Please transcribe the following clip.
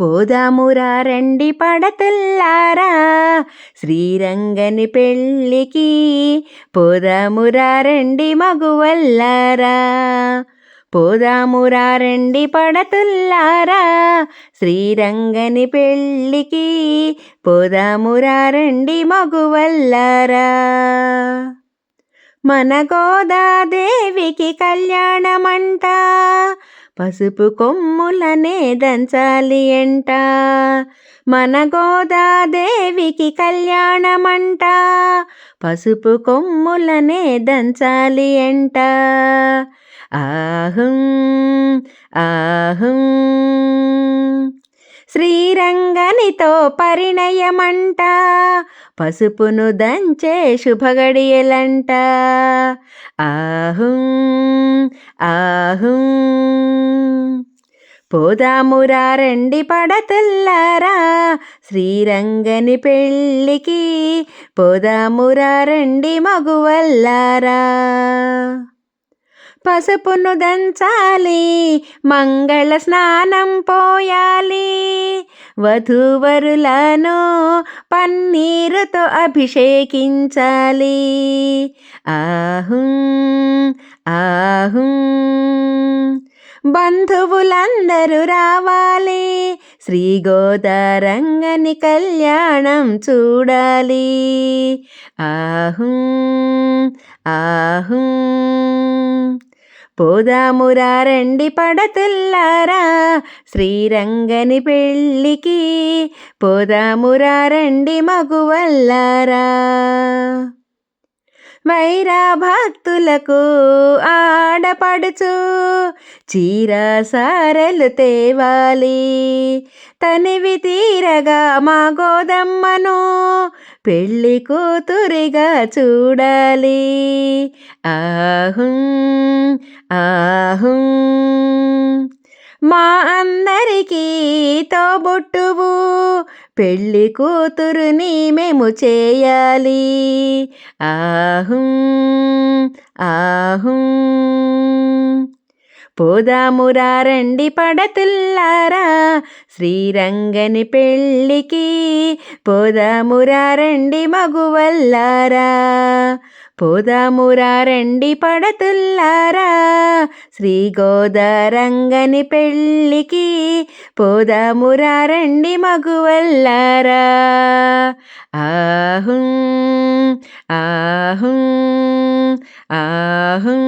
పోదామురా రండి పడతుల్లారా శ్రీరంగని పెళ్ళికి. పోదామురా రండి మగువల్లారా. పోదామురా రండి పడతుల్లారా శ్రీరంగని పెళ్ళికి. పోదామురా రండి మగువల్లారా. మన గోదాదేవికి కళ్యాణమంట, పసుపు కొమ్ములనే దంచాలి ఎంట. మన గోదాదేవికి కళ్యాణమంట, పసుపు కొమ్ములనే దంచాలి ఎంట. ఆహుం ఆహుం శ్రీరంగనితో పరిణయమంట, పసుపును దంచే శుభగడియలంట. ఆహుం ఆహుం పోదామురా రండి పడతుల్లారా శ్రీరంగని పెళ్ళికి. పోదామురా రండి మగువల్లారా. పసుపును దంచాలి, మంగళ స్నానం పోయాలి, వధూవరులను పన్నీరుతో అభిషేకించాలి. ఆహుం ఆహుం బంధువులందరూ రావాలి, శ్రీ గోదారంగని కళ్యాణం చూడాలి. ఆహుం ఆహుం పోదామురా రండి పడతుల్లారా శ్రీరంగని పెళ్ళికి. పోదామురా రండి మగువల్లారా. వైరా భక్తులకు ఆడపడుచు చీరా సారెలు తేవాలి, తనివి తీరగా మా గోదమ్మను పెళ్ళి కూతురిగా చూడాలి. ఆహుం ఆహుం మా అందరికీ తోబుట్టువు, పెళ్ళి కూతురుని మేము చేయాలి. ఆహుం ఆహుం పోదామురా రండి పడతుల్లారా శ్రీరంగని పెళ్ళికి. పోదామురా రండి మగువల్లారా. పోదామురా రండి పడతుల్లారా శ్రీ గోదారంగని పెళ్ళికి. పోదామురా రండి మగువల్లారా. ఆహుం ఆహుం ఆహుం